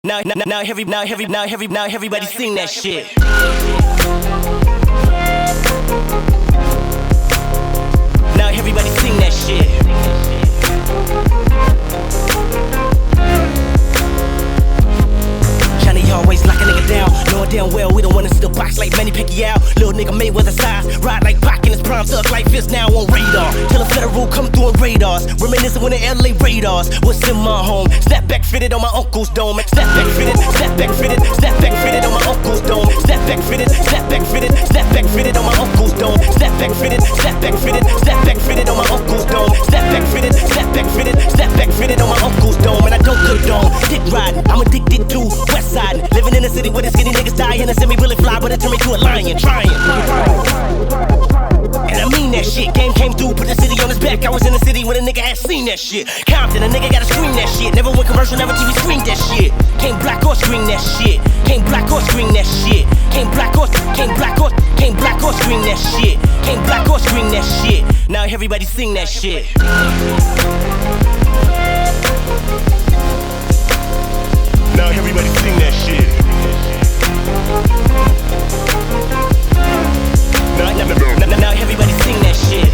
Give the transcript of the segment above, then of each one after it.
Now everybody sing that shit. Now everybody sing that shit. Johnny always lock a nigga down, knowing damn well we don't wanna see the box like Manny Pacquiao. Little nigga Mayweather size, ride like Pac in his prime, thug like Fist now on radar. Till the federal come through on radars, reminiscing when the LA Raiders was in my home. Snapback fitted on my uncle's dome. Snapback fitted, snapback fitted, snapback fitted on my uncle's dome. Snapback fitted, snapback fitted, snapback fitted on my uncle's dome. Snapback fitted, snapback fitted, snapback fitted on my uncle's dome. Snapback fitted, snapback fitted, snapback fitted on my uncle's dome. And I don't condone dick riding, I'm addicted to West Side. Living in a city where the skinny niggas die and a semi really fly, but it turned me to a lion, trying. And I mean that shit. Game came through, put the city on his back. I was in the city when a nigga had seen that shit. Compton, a nigga gotta scream that shit. Never went commercial, never TV screened that shit. Came black or screen that shit. Came black or screen that shit. Came black or screen that shit. Came black or screen that shit. Now everybody sing that shit. Now everybody sing that shit. Now everybody sing that shit.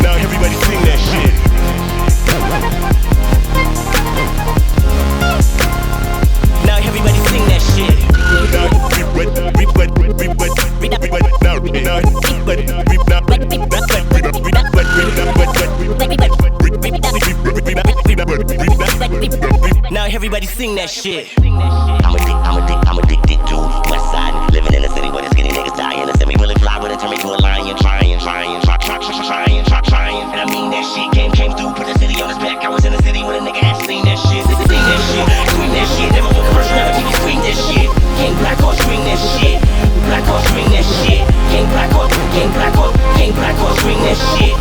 Now everybody sing that shit. Now everybody sing that shit. Now everybody sing that shit. I'm addicted to West Side. Living in a city where the skinny niggas die and a semi really fly, but it turned me to a lion. Trying. And I mean that shit. Game came through, put the city on his back. I was in the city when a nigga had seen that shit. Sing that shit, scream that shit. Never went commercial, never TV screen that shit. Came black or screen that shit. Black or screen that shit. Came black or screen that shit.